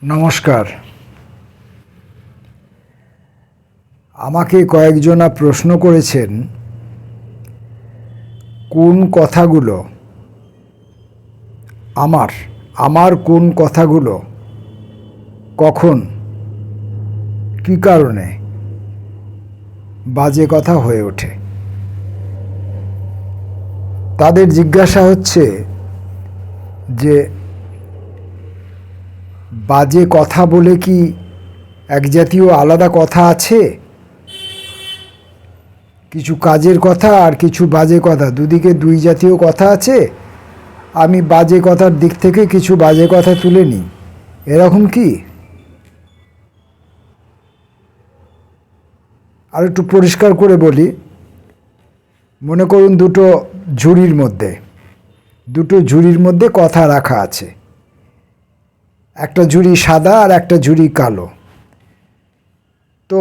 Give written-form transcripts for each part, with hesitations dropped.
নমস্কার। আমাকে কয়েকজনা প্রশ্ন করেছেন কোন কথাগুলো আমার কোন কথাগুলো কখন কী কারণে বাজে কথা হয়ে ওঠে। তাদের জিজ্ঞাসা হচ্ছে যে বাজে কথা বলে কি এক জাতীয় আলাদা কথা আছে? কিছু কাজের কথা আর কিছু বাজে কথা, দুদিকে দুই জাতীয় কথা আছে। আমি বাজে কথার দিক থেকে কিছু বাজে কথা তুলে নিই, এরকম কি? আর একটু পরিষ্কার করে বলি, মনে করুন দুটো ঝুড়ির মধ্যে কথা রাখা আছে। একটা ঝুড়ি সাদা আর একটা ঝুড়ি কালো। তো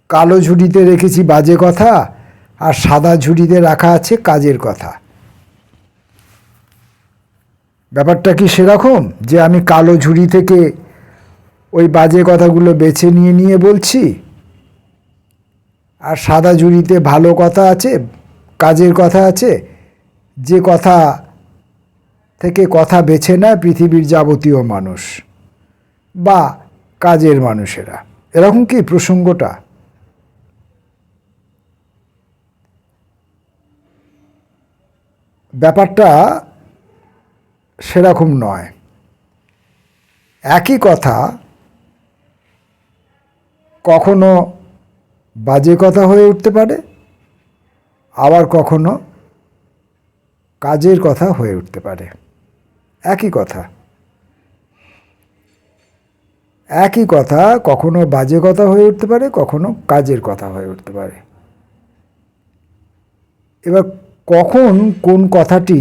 কালো ঝুড়িতে রেখেছি বাজে কথা, আর সাদা ঝুড়িতে রাখা আছে কাজের কথা। ব্যাপারটা কি সেরকম যে আমি কালো ঝুড়ি থেকে ওই বাজে কথাগুলো বেছে নিয়ে বলছি, আর সাদা ঝুড়িতে ভালো কথা আছে, কাজের কথা আছে? যে কথা থেকে কথা বেছে নেয় পৃথিবীর যাবতীয় মানুষ বা কাজের মানুষেরা, এরকম কি প্রসঙ্গটা? ব্যাপারটা সেরকম নয়। একই কথা কখনো বাজে কথা হয়ে উঠতে পারে, আবার কখনো কাজের কথা হয়ে উঠতে পারে। একই কথা কখনো বাজে কথা হয়ে উঠতে পারে, কখনো কাজের কথা হয়ে উঠতে পারে। এবার কখন কোন কথাটি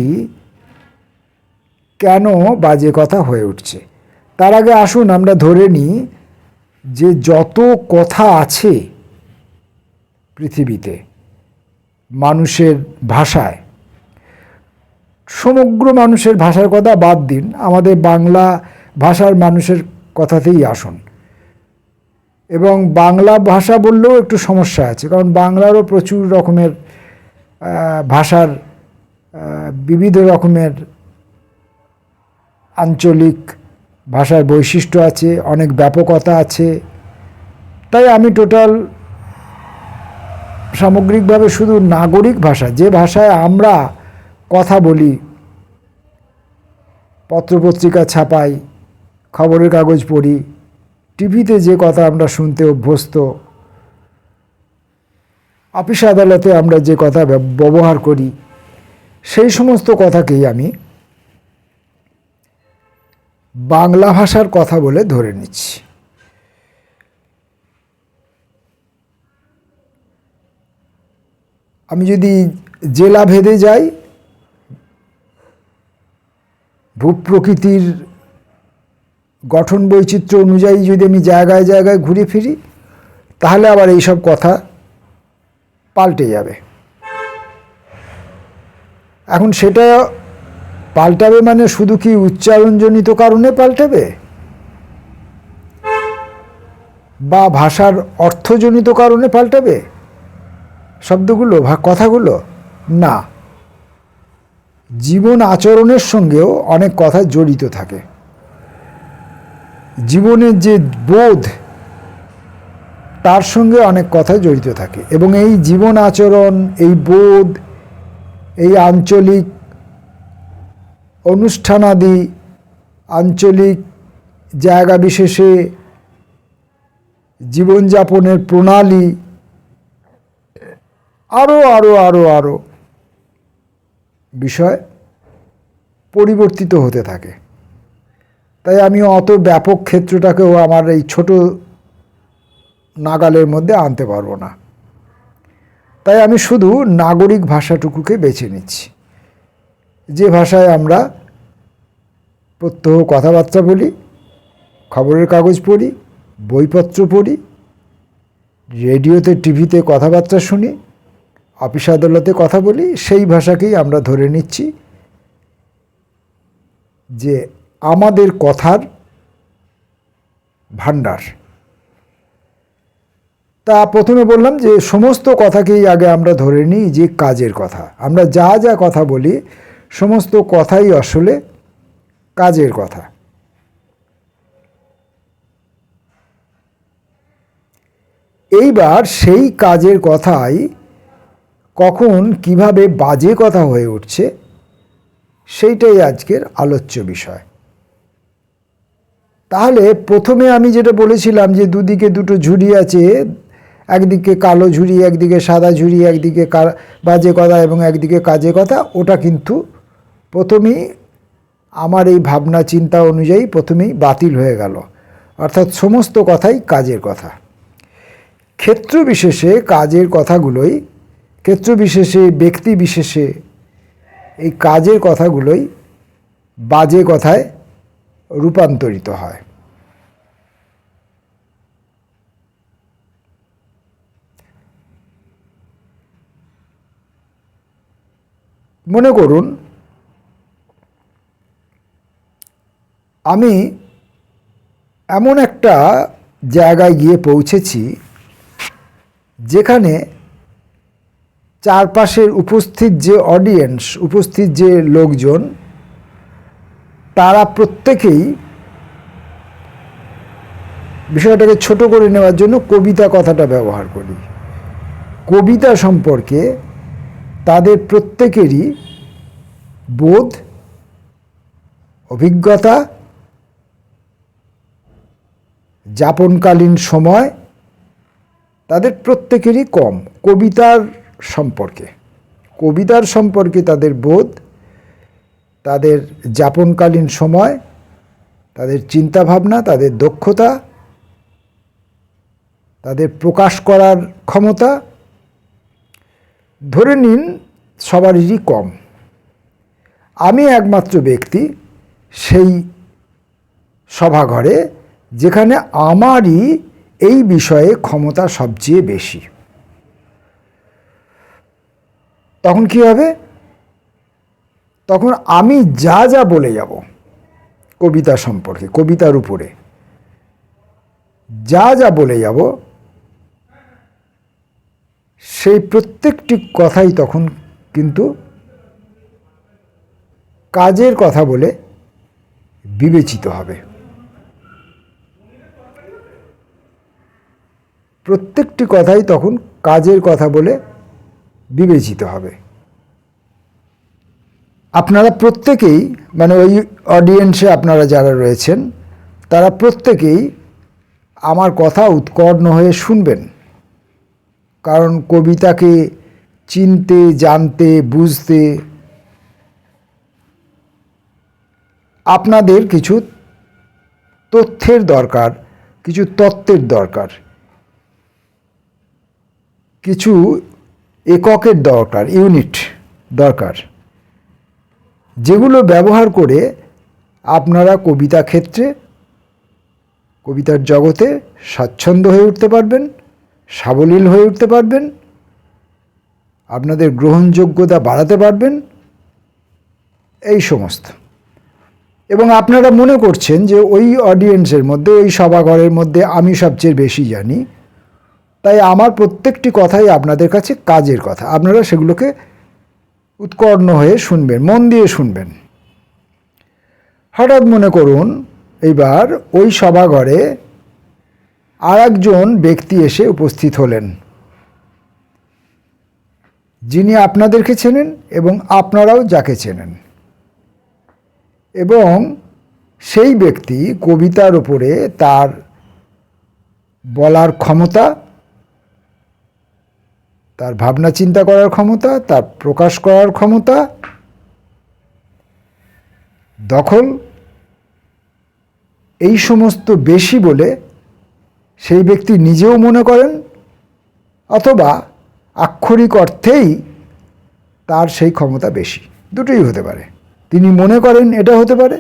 কেন বাজে কথা হয়ে উঠছে, তার আগে আসুন আমরা ধরে নিই যে যত কথা আছে পৃথিবীতে মানুষের ভাষায়, সমগ্র মানুষের ভাষার কথা বাদ দিন, আমাদের বাংলা ভাষার মানুষের কথাতেই আসুন। এবং বাংলা ভাষা বললেও একটু সমস্যা আছে, কারণ বাংলারও প্রচুর রকমের ভাষার বিবিধ রকমের আঞ্চলিক ভাষার বৈশিষ্ট্য আছে, অনেক ব্যাপকতা আছে। তাই আমি সামগ্রিকভাবে শুধু নাগরিক ভাষা, যে ভাষায় আমরা কথা বলি, পত্রপত্রিকা ছাপাই, খবরের কাগজ পড়ি, টিভিতে যে কথা আমরা শুনতে অভ্যস্ত, অফিস আদালতে আমরা যে কথা ব্যবহার করি, সেই সমস্ত কথাকেই আমি বাংলা ভাষার কথা বলে ধরে নিচ্ছি। আমি যদি জেলা ভেদে যাই, ভূপ্রকৃতির গঠন বৈচিত্র্য অনুযায়ী যদি আমি জায়গায় জায়গায় ঘুরে ফিরি, তাহলে আবার এইসব কথা পাল্টে যাবে। এখন সেটা পাল্টাবে মানে শুধু কি উচ্চারণজনিত কারণে পাল্টাবে, বা ভাষার অর্থজনিত কারণে পাল্টাবে শব্দগুলো বা কথাগুলো? না, জীবন আচরণের সঙ্গেও অনেক কথা জড়িত থাকে। জীবনের যে বোধ, তার সঙ্গে অনেক কথা জড়িত থাকে। এবং এই জীবন আচরণ, এই বোধ, এই আঞ্চলিক অনুষ্ঠানাদি, আঞ্চলিক জায়গা বিশেষে জীবনযাপনের প্রণালী, আরও বিষয় পরিবর্তিত হতে থাকে। তাই আমি অত ব্যাপক ক্ষেত্রটাকেও আমার এই ছোট নাগালের মধ্যে আনতে পারবো না। তাই আমি শুধু নাগরিক ভাষাটুকুকে বেছে নিচ্ছি, যে ভাষায় আমরা প্রত্যহ কথাবার্তা বলি, খবরের কাগজ পড়ি, বইপত্র পড়ি, রেডিওতে টিভিতে কথাবার্তা শুনি, অফিস আদালতে কথা বলি, সেই ভাষাকেই আমরা ধরে নিচ্ছি যে আমাদের কথার ভাণ্ডার। তা প্রথমে বললাম যে সমস্ত কথাকেই আগে আমরা ধরে নিই যে কাজের কথা। আমরা যা যা কথা বলি সমস্ত কথাই আসলে কাজের কথা। এইবার সেই কাজের কথাই কখন কিভাবে বাজে কথা হয়ে উঠছে সেইটাই আজকের আলোচ্য বিষয়। তাহলে প্রথমে আমি যেটা বলেছিলাম যে দুদিকে দুটো ঝুড়ি আছে, একদিকে কালো ঝুড়ি, একদিকে সাদা ঝুড়ি, একদিকে বাজে কথা এবং একদিকে কাজে কথা, ওটা কিন্তু প্রথমেই আমার এই ভাবনা চিন্তা অনুযায়ী প্রথমেই বাতিল হয়ে গেল। অর্থাৎ সমস্ত কথাই কাজের কথা। ক্ষেত্র বিশেষে কাজের কথাগুলোই, ক্ষেত্র বিশেষে ব্যক্তি বিশেষে এই কাজের কথাগুলোই বাজে কথায় রূপান্তরিত হয়। মনে করুন আমি এমন একটা জায়গায় গিয়ে পৌঁছেছি যেখানে চারপাশের উপস্থিত যে অডিয়েন্স, উপস্থিত যে লোকজন, তারা প্রত্যেকেই বিষয়টাকে ছোট করে নেওয়ার জন্য কবিতা কথাটা ব্যবহার করি। কবিতা সম্পর্কে তাদের প্রত্যেকেরই বোধ, অভিজ্ঞতা, যাপনকালীন সময় তাদের প্রত্যেকেরই কম কবিতার সম্পর্কে তাদের বোধ, তাদের যাপনকালীন সময়, তাদের চিন্তাভাবনা, তাদের দক্ষতা, তাদের প্রকাশ করার ক্ষমতা ধরে নিন সবারই কম। আমি একমাত্র ব্যক্তি সেই সভাঘরে যেখানে আমারই এই বিষয়ে ক্ষমতা সবচেয়ে বেশি। তখন কি হবে? তখন আমি যা যা বলে যাব কবিতা সম্পর্কে, কবিতার উপরে যা যা বলে যাব সেই প্রত্যেকটি কথাই তখন কিন্তু কাজের কথা বলে বিবেচিত হবে। প্রত্যেকটি কথাই তখন কাজের কথা বলে বিবেচিত হবে। আপনারা প্রত্যেকেই, মানে ওই অডিয়েন্সে আপনারা যারা রয়েছেন তারা প্রত্যেকেই আমার কথা উৎকর্ণ হয়ে শুনবেন, কারণ কবিতাকে চিনতে, জানতে, বুঝতে আপনাদের কিছু তথ্যের দরকার, কিছু তত্ত্বের দরকার, কিছু এককের দরকার, ইউনিট দরকার, যেগুলো ব্যবহার করে আপনারা কবিতা ক্ষেত্রে, কবিতার জগতে স্বাচ্ছন্দ্য হয়ে উঠতে পারবেন, সাবলীল হয়ে উঠতে পারবেন, আপনাদের গ্রহণযোগ্যতা বাড়াতে পারবেন, এই সমস্ত। এবং আপনারা মনে করছেন যে ওই অডিয়েন্সের মধ্যে, ওই সভাঘরের মধ্যে আমি সবচেয়ে বেশি জানি, তাই আমার প্রত্যেকটি কথাই আপনাদের কাছে কাজের কথা। আপনারা সেগুলোকে উৎকর্ণ হয়ে শুনবেন, মন দিয়ে শুনবেন। হঠাৎ মনে করুন এইবার ওই সভাঘরে আর একজন ব্যক্তি এসে উপস্থিত হলেন, যিনি আপনাদেরকে চেনেন এবং আপনারাও যাকে চেনেন, এবং সেই ব্যক্তি কবিতার উপরে তার বলার ক্ষমতা, তার ভাবনা চিন্তা করার ক্ষমতা, তার প্রকাশ করার ক্ষমতা, দখল, এই সমস্ত বেশি বলে সেই ব্যক্তি নিজেও মনে করেন, অথবা আক্ষরিক অর্থেই তার সেই ক্ষমতা বেশি। দুটোই হতে পারে। তিনি মনে করেন এটা হতে পারে,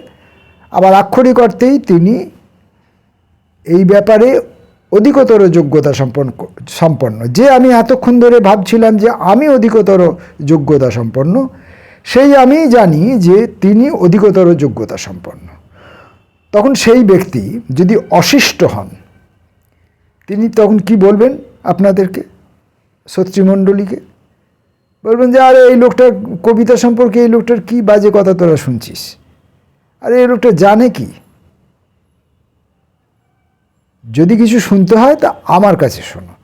আবার আক্ষরিক অর্থেই তিনি এই ব্যাপারে অধিকতর যোগ্যতা সম্পন্ন। যে আমি এতক্ষণ ধরে ভাবছিলাম যে আমি অধিকতর যোগ্যতা সম্পন্ন, সেই আমি জানি যে তিনি অধিকতর যোগ্যতা সম্পন্ন। তখন সেই ব্যক্তি যদি অশিষ্ট হন, তিনি তখন কি বলবেন আপনাদেরকে, ছাত্রীমণ্ডলীকে? বলবেন যে আরে এই লোকটার কবিতা সম্পর্কে এই লোকটার কি বাজে কথা তোরা শুনছিস, আরে এই লোকটা জানে কি? যদি কিছু শুনতে হয় তা আমার কাছে শোনো।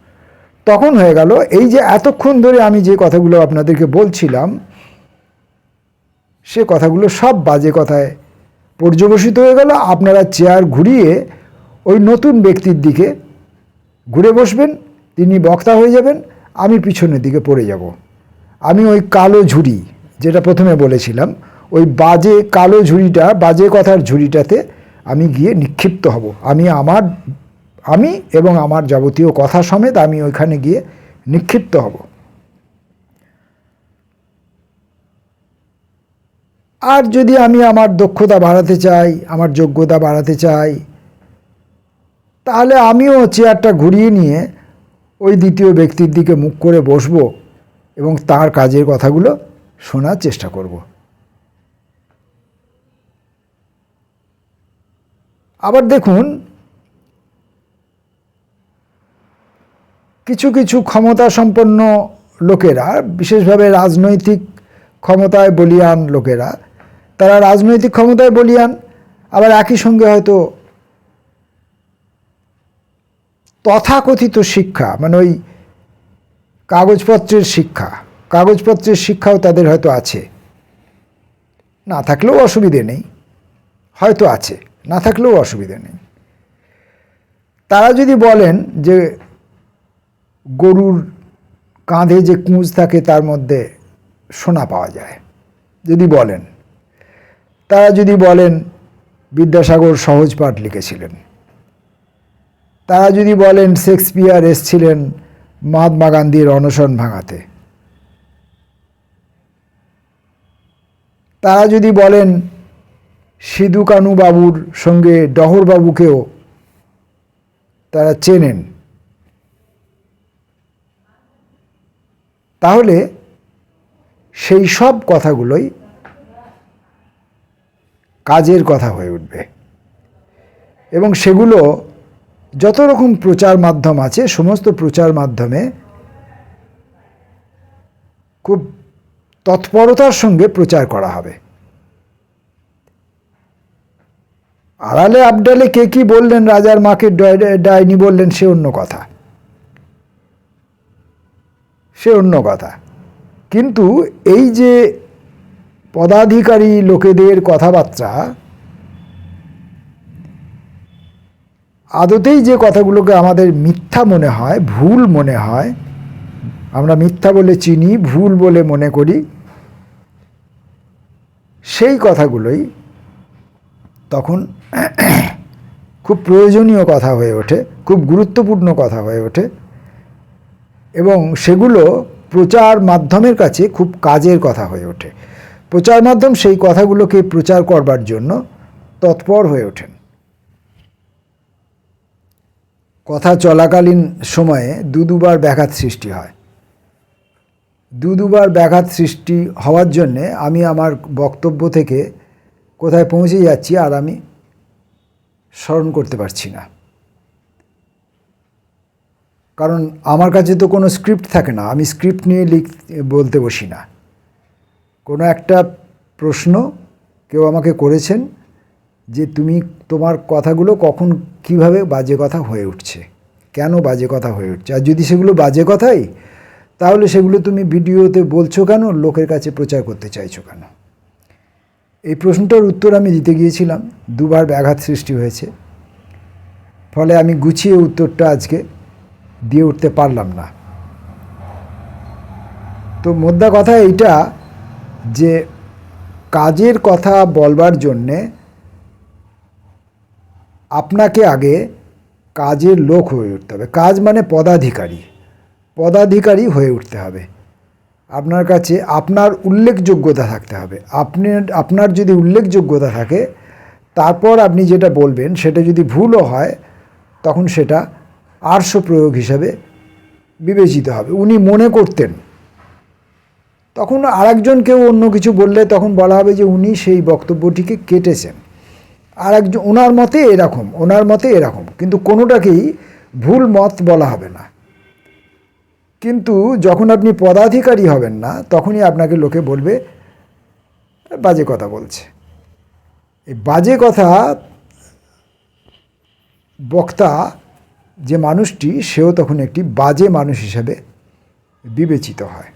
তখন হয়ে গেল এই যে এতক্ষণ ধরে আমি যে কথাগুলো আপনাদেরকে বলছিলাম, সে কথাগুলো সব বাজে কথায় পর্যবসিত হয়ে গেল। আপনারা চেয়ার ঘুরিয়ে ওই নতুন ব্যক্তির দিকে ঘুরে বসবেন, তিনি বক্তা হয়ে যাবেন, আমি পিছনের দিকে পড়ে যাব। আমি ওই কালো ঝুড়ি, যেটা প্রথমে বলেছিলাম, ওই বাজে কালো ঝুড়িটা, বাজে কথার ঝুড়িটাতে আমি গিয়ে নিক্ষিপ্ত হব। আমি এবং আমার যাবতীয় কথা সমেত আমি ওইখানে গিয়ে নিক্ষিপ্ত হব। আর যদি আমি আমার দক্ষতা বাড়াতে চাই, আমার যোগ্যতা বাড়াতে চাই, তাহলে আমিও চেয়ারটা ঘুরিয়ে নিয়ে ওই দ্বিতীয় ব্যক্তির দিকে মুখ করে বসবো এবং তার কাজের কথাগুলো শোনার চেষ্টা করব। আবার দেখুন, কিছু কিছু ক্ষমতা সম্পন্ন লোকেরা, বিশেষভাবে রাজনৈতিক ক্ষমতায় বলীয়ান লোকেরা, তারা রাজনৈতিক ক্ষমতায় বলীয়ান, আবার একই সঙ্গে হয়তো তথাকথিত শিক্ষা, মানে ওই কাগজপত্রের শিক্ষাও তাদের হয়তো আছে, না থাকলেও অসুবিধে নেই, হয়তো আছে, না থাকলেও অসুবিধে নেই। তারা যদি বলেন যে গরুর কাঁধে যে কুঁজ থাকে তার মধ্যে সোনা পাওয়া যায়, যদি বলেন, তারা যদি বলেন বিদ্যাসাগর সহজ পাঠ লিখেছিলেন, তারা যদি বলেন শেক্সপিয়ার এসছিলেন মহাত্মা গান্ধীর অনশন ভাঙাতে, তারা যদি বলেন সিধু কানু বাবুর সঙ্গে ডহর বাবুকেও তারা চেনেন, তাহলে সেই সব কথাগুলোই কাজের কথা হয়ে উঠবে এবং সেগুলো যত রকম প্রচার মাধ্যম আছে, সমস্ত প্রচার মাধ্যমে খুব তৎপরতার সঙ্গে প্রচার করা হবে। আড়ালে আবডালে কে কি বললেন, রাজার মাকে ডাইনি বললেন, সে অন্য কথা, সে অন্য কথা। কিন্তু এই যে পদাধিকারী লোকেদের কথাবার্তা, আদতেই যে কথাগুলোকে আমাদের মিথ্যা মনে হয়, ভুল মনে হয়, আমরা মিথ্যা বলে চিনি, ভুল বলে মনে করি, সেই কথাগুলোই তখন খুব প্রয়োজনীয় কথা হয়ে ওঠে, খুব গুরুত্বপূর্ণ কথা হয়ে ওঠে এবং সেগুলো প্রচার মাধ্যমের কাছে খুব কাজের কথা হয়ে ওঠে। প্রচার মাধ্যম সেই কথাগুলোকে প্রচার করবার জন্য তৎপর হয়ে ওঠেন। কথা চলাকালীন সময়ে দুবার ব্যাঘাত সৃষ্টি হয়। দুবার ব্যাঘাত সৃষ্টি হওয়ার জন্যে আমি আমার বক্তব্য থেকে কোথায় পৌঁছে যাচ্ছি আর আমি স্মরণ করতে পারছি না, কারণ আমার কাছে তো কোনো স্ক্রিপ্ট থাকে না, আমি স্ক্রিপ্ট নিয়ে বলতে বসি না। কোনো একটা প্রশ্ন কেউ আমাকে করেছেন যে তুমি তোমার কথাগুলো কখন কিভাবে বাজে কথা হয়ে উঠছে, কেন বাজে কথা হয়ে উঠছে, আর যদি সেগুলো বাজে কথাই, তাহলে সেগুলো তুমি ভিডিওতে বলছো কেন, লোকের কাছে প্রচার করতে চাইছো কেন? এই প্রশ্নটার উত্তর আমি দিতে গিয়েছিলাম, দুবার ব্যাঘাত সৃষ্টি হয়েছে, ফলে আমি গুছিয়ে উত্তরটা আজকে দিয়ে উঠতে পারলাম না। তো মোদ্দা কথা এইটা যে কাজের কথা বলবার জন্যে আপনাকে আগে কাজের লোক হয়ে উঠতে হবে। কাজ মানে পদাধিকারী হয়ে উঠতে হবে। আপনার কাছে আপনার উল্লেখযোগ্যতা থাকতে হবে। আপনার যদি উল্লেখযোগ্যতা থাকে, তারপর আপনি যেটা বলবেন সেটা যদি ভুলও হয়, তখন সেটা আর্শ প্রয়োগ হিসাবে বিবেচিত হবে। উনি মনে করতেন, তখন আরেকজন কেউ অন্য কিছু বললে তখন বলা হবে যে উনি সেই বক্তব্যটিকে কেটেছেন। আর একজন ওনার মতে এরকম, কিন্তু কোনোটাকেই ভুল মত বলা হবে না। কিন্তু যখন আপনি পদাধিকারী হবেন না, তখনই আপনাকে লোকে বলবে বাজে কথা বলছে। এই বাজে কথা বক্তা যে মানুষটি, সেও তখন একটি বাজে মানুষ হিসাবে বিবেচিত হয়।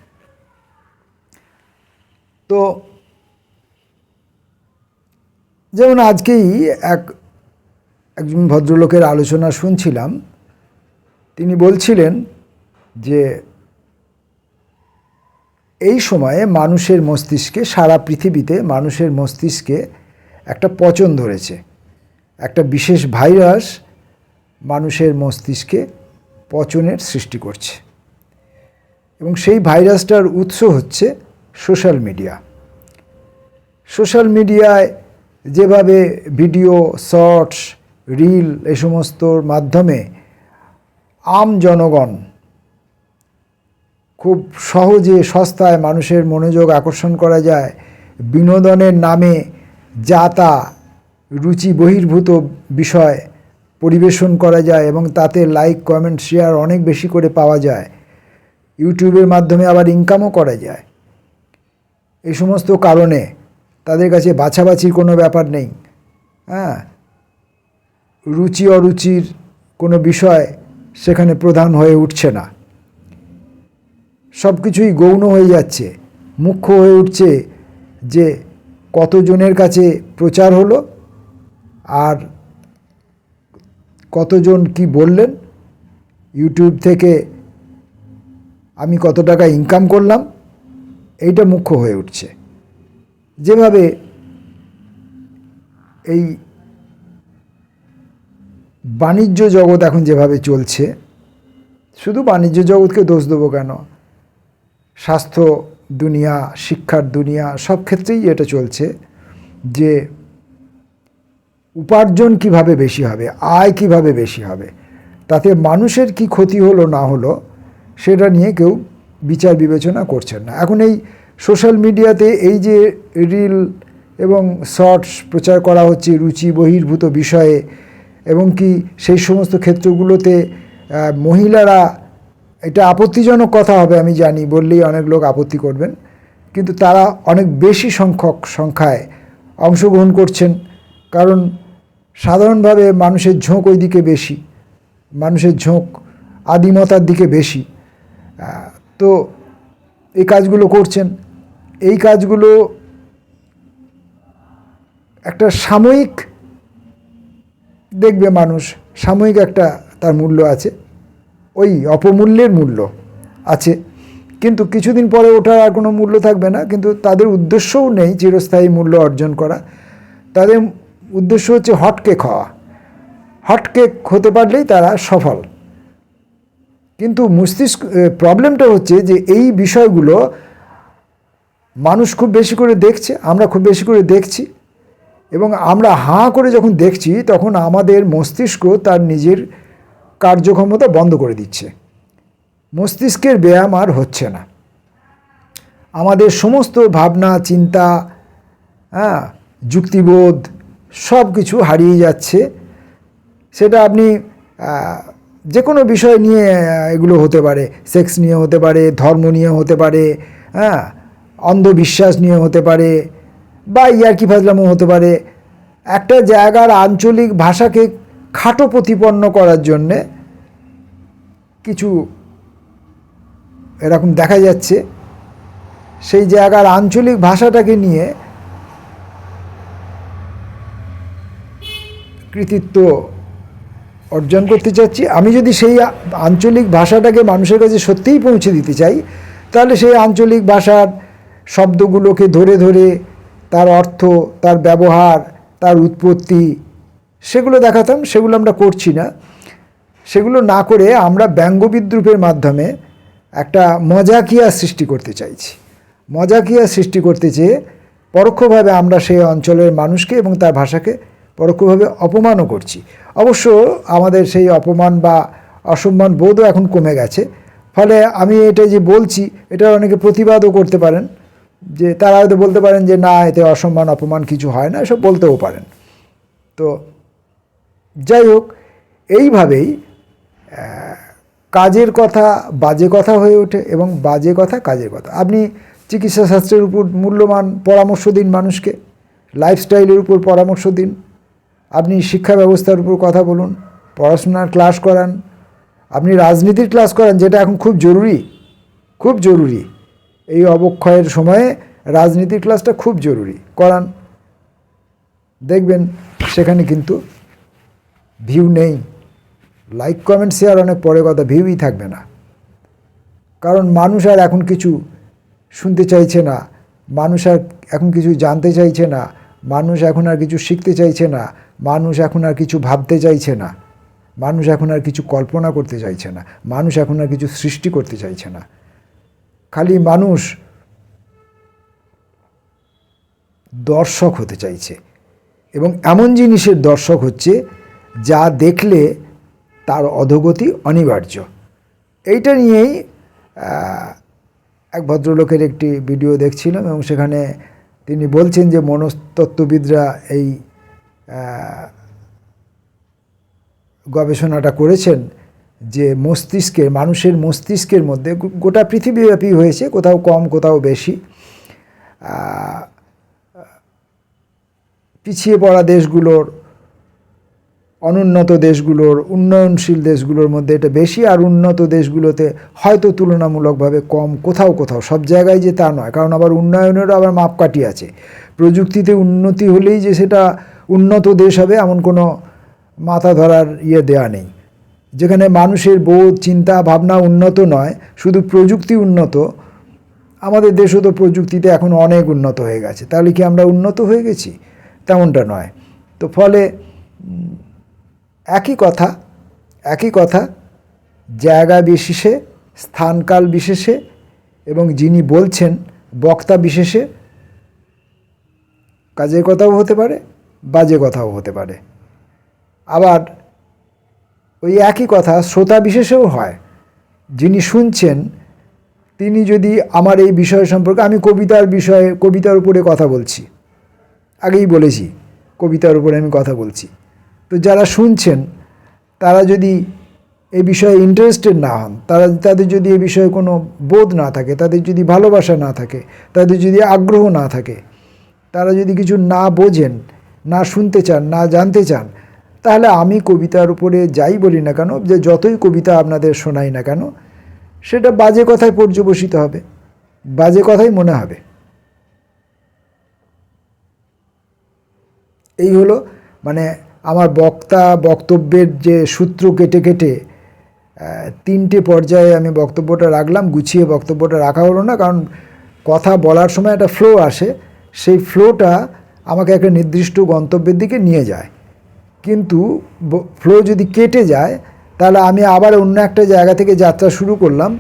তো যেমন আজকেই একজন ভদ্রলোকের আলোচনা শুনছিলাম, তিনি বলছিলেন যে এই সময়ে মানুষের মস্তিষ্কে, সারা পৃথিবীতে মানুষের মস্তিষ্কে একটা পচন ধরেছে। একটা বিশেষ ভাইরাস মানুষের মস্তিষ্কে পচনের সৃষ্টি করছে, এবং সেই ভাইরাসটার উৎস হচ্ছে সোশ্যাল মিডিয়া। সোশ্যাল মিডিয়ায় যেভাবে ভিডিও, শর্টস, রিল এ সমস্তর মাধ্যমে আম জনগণ খুব সহজে, সস্তায় মানুষের মনোযোগ আকর্ষণ করা যায়, বিনোদনের নামে যা তা রুচি বহির্ভূত বিষয় পরিবেশন করা যায়, এবং তাতে লাইক, কমেন্ট, শেয়ার অনেক বেশি করে পাওয়া যায়। ইউটিউবের মাধ্যমে আবার ইনকামও করা যায়। এই সমস্ত কারণে তাদের কাছে বাছাবাছির কোনো ব্যাপার নেই। রুচি অরুচির কোনো বিষয় সেখানে প্রধান হয়ে উঠছে না। সব কিছুই গৌণ হয়ে যাচ্ছে। মুখ্য হয়ে উঠছে যে কতজনের কাছে প্রচার হলো, আর কতজন কি বললেন, ইউটিউব থেকে আমি কত টাকা ইনকাম করলাম, এইটা মুখ্য হয়ে উঠছে। যেভাবে এই বাণিজ্য জগৎ এখন যেভাবে চলছে, শুধু বাণিজ্য জগৎকে দোষ দেবো কেন, স্বাস্থ্য দুনিয়া, শিক্ষার দুনিয়া, সব ক্ষেত্রেই এটা চলছে যে উপার্জন কিভাবে বেশি হবে, আয় কিভাবে বেশি হবে, তাতে মানুষের কি ক্ষতি হলো না হলো সেটা নিয়ে কেউ বিচার বিবেচনা করছেন না। এখন এই সোশ্যাল মিডিয়াতে এই যে রিল এবং শর্টস প্রচার করা হচ্ছে রুচি বহির্ভূত বিষয়ে, এবং কি সেই সমস্ত ক্ষেত্রগুলোতে মহিলারা, এটা আপত্তিজনক কথা হবে আমি জানি, বললেই অনেক লোক আপত্তি করবেন, কিন্তু তারা অনেক বেশি সংখ্যায় অংশগ্রহণ করছেন। কারণ সাধারণভাবে মানুষের ঝোঁক ওই দিকে বেশি, মানুষের ঝোঁক আদিমতার দিকে বেশি। তো এই কাজগুলো করছেন। এই কাজগুলো একটা সাময়িক দেখবে মানুষ, সাময়িক একটা তার মূল্য আছে, ওই অপমূল্যের মূল্য আছে, কিন্তু কিছুদিন পরে ওটার আর কোনো মূল্য থাকবে না। কিন্তু তাদের উদ্দেশ্যও নেই চিরস্থায়ী মূল্য অর্জন করা। তাদের উদ্দেশ্য হচ্ছে হটকেক হওয়া। হটকেক হতে পারলেই তারা সফল। কিন্তু প্রবলেমটা হচ্ছে যে এই বিষয়গুলো মানুষ খুব বেশি করে দেখছে, আমরা খুব বেশি করে দেখছি, এবং আমরা হাঁ করে যখন দেখছি তখন আমাদের মস্তিষ্ক তার নিজের কার্যক্ষমতা বন্ধ করে দিচ্ছে। মস্তিষ্কের ব্যায়াম আর হচ্ছে না। আমাদের সমস্ত ভাবনা, চিন্তা, যুক্তিবোধ সব কিছু হারিয়ে যাচ্ছে। সেটা আপনি যে কোনো বিষয় নিয়ে, এগুলো হতে পারে, সেক্স নিয়ে হতে পারে, ধর্ম নিয়ে হতে পারে, অন্ধবিশ্বাস নিয়ে হতে পারে, বা ইয়ার্কি ফাজলামো হতে পারে। একটা জায়গার আঞ্চলিক ভাষাকে খাটো প্রতিপন্ন করার জন্যে কিছু এরকম দেখা যাচ্ছে। সেই জায়গার আঞ্চলিক ভাষাটাকে নিয়ে কৃতিত্ব অর্জন করতে চাচ্ছি। আমি যদি সেই আঞ্চলিক ভাষাটাকে মানুষের কাছে সত্যিই পৌঁছে দিতে চাই, তাহলে সেই আঞ্চলিক ভাষার শব্দগুলোকে ধরে ধরে তার অর্থ, তার ব্যবহার, তার উৎপত্তি সেগুলো দেখাতাম। সেগুলো আমরা করছি না। সেগুলো না করে আমরা ব্যঙ্গবিদ্রূপের মাধ্যমে একটা মজাকিয়া সৃষ্টি করতে চাইছি। মজাকিয়া সৃষ্টি করতে চেয়ে পরোক্ষভাবে আমরা সেই অঞ্চলের মানুষকে এবং তার ভাষাকে পরোক্ষভাবে অপমানও করছি। অবশ্য আমাদের সেই অপমান বা অসম্মান বোধও এখন কমে গেছে। ফলে আমি এটা যে বলছি, এটা অনেকে প্রতিবাদও করতে পারেন, যে তারা হয়তো বলতে পারেন যে না, এতে অসম্মান অপমান কিছু হয় না, এসব বলতেও পারেন। তো তো যাই হোক, এইভাবেই কাজের কথা বাজে কথা হয়ে ওঠে এবং বাজে কথা কাজের কথা। আপনি চিকিৎসা শাস্ত্রের উপর মূল্যবান পরামর্শ দিন মানুষকে, লাইফস্টাইলের উপর পরামর্শ দিন, আপনি শিক্ষা ব্যবস্থার উপর কথা বলুন, পড়াশোনার ক্লাস করান, আপনি রাজনীতির ক্লাস করান, যেটা এখন খুব জরুরি, খুব জরুরি। এই অবক্ষয়ের সময়ে রাজনীতির ক্লাসটা খুব জরুরি, করান। দেখবেন সেখানে কিন্তু ভিউ নেই, লাইক কমেন্ট শেয়ার অনেক পরে কথা, ভিউই থাকবে না। কারণ মানুষ আর এখন কিছু শুনতে চাইছে না, মানুষ আর এখন কিছু জানতে চাইছে না, মানুষ এখন আর কিছু শিখতে চাইছে না, মানুষ এখন আর কিছু ভাবতে চাইছে না, মানুষ এখন আর কিছু কল্পনা করতে চাইছে না, মানুষ এখন আর কিছু সৃষ্টি করতে চাইছে না। খালি মানুষ দর্শক হতে চাইছে, এবং এমন জিনিসের দর্শক হচ্ছে যা দেখলে তার অধোগতি অনিবার্য। এইটা নিয়েই এক ভদ্রলোকের একটি ভিডিও দেখছিলাম, এবং সেখানে তিনি বলছেন যে মনস্তত্ত্ববিদরা এই গবেষণাটা করেছেন যে মস্তিষ্কের, মানুষের মস্তিষ্কের মধ্যে, গোটা পৃথিবীব্যাপী হয়েছে, কোথাও কম কোথাও বেশি, পিছিয়ে পড়া দেশগুলোর, অনুন্নত দেশগুলোর, উন্নয়নশীল দেশগুলোর মধ্যে এটা বেশি, আর উন্নত দেশগুলোতে হয়তো তুলনামূলকভাবে কম, কোথাও কোথাও, সব জায়গায় যে তা নয়। কারণ আবার উন্নয়নেরও আবার মাপকাঠি আছে। প্রযুক্তিতে উন্নতি হলেই যে সেটা উন্নত দেশ হবে এমন কোনো মাথা ধরার দেয়া নেই। যেখানে মানুষের বোধ, চিন্তা ভাবনা উন্নত নয়, শুধু প্রযুক্তি উন্নত, আমাদের দেশও তো প্রযুক্তিতে এখন অনেক উন্নত হয়ে গেছে, তাহলে কি আমরা উন্নত হয়ে গেছি? তেমনটা নয়। তো ফলে একই কথা জায়গা বিশেষে, স্থানকাল বিশেষে, এবং যিনি বলছেন বক্তা বিশেষে কাজের কথাও হতে পারে, বাজে কথাও হতে পারে। আবার ওই একই কথা শ্রোতা বিশেষেও হয়। যিনি শুনছেন তিনি যদি আমার এই বিষয় সম্পর্কে, আমি কবিতার উপরে কথা বলছি, আগেই বলেছি কবিতার উপরে আমি কথা বলছি, তো যারা শুনছেন তারা যদি এই বিষয়ে ইন্টারেস্টেড না হন, তাদের যদি এই বিষয়ে কোনো বোধ না থাকে, তাদের যদি ভালোবাসা না থাকে, তাদের যদি আগ্রহ না থাকে, তারা যদি কিছু না বোঝেন, না শুনতে চান, না জানতে চান, তাহলে আমি কবিতার উপরে যাই বলি না কেন, যে যতই কবিতা আপনাদের শোনাই না কেন, সেটা বাজে কথায় পর্যবসিত হবে, বাজে কথাই মনে হবে। এই হলো মানে আমার বক্তব্যের যে সূত্র কেটে কেটে 3টে পর্যায়ে আমি বক্তব্যটা রাখলাম। গুছিয়ে বক্তব্যটা রাখা হলো না, কারণ কথা বলার সময় একটা ফ্লো আসে, সেই ফ্লোটা আমাকে একটা নির্দিষ্ট গন্তব্যের দিকে নিয়ে যায়। কিন্তু ফ্লো যদি কেটে যায় তাহলে আমি আবার অন্য একটা জায়গা থেকে যাত্রা শুরু করলাম,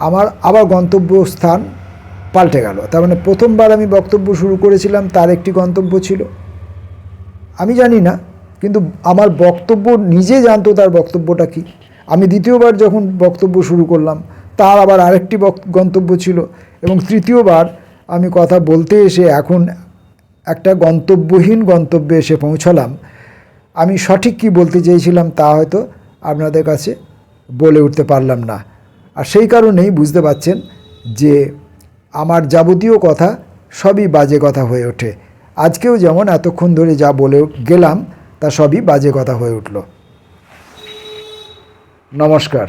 আমার আবার গন্তব্যস্থান পাল্টে গেল। তার মানে প্রথমবার আমি বক্তব্য শুরু করেছিলাম, তার একটি গন্তব্য ছিল, আমি জানি না, কিন্তু আমার বক্তব্য নিজে জানতো তার বক্তব্যটা কী। আমি দ্বিতীয়বার যখন বক্তব্য শুরু করলাম, তার আবার আরেকটি গন্তব্য ছিল, এবং তৃতীয়বার আমি কথা বলতে এসে এখন একটা গন্তব্যহীন গন্তব্যে এসে পৌঁছলাম। আমি সঠিক কী বলতে চেয়েছিলাম তা হয়তো আপনাদের কাছে বলে উঠতে পারলাম না। আর সেই কারণেই বুঝতে পারছেন যে আমার যাবতীয় কথা সবই বাজে কথা হয়ে ওঠে। আজকেও যেমন এতক্ষণ ধরে যা বলে গেলাম তা সবই বাজে কথা হয়ে উঠল। নমস্কার।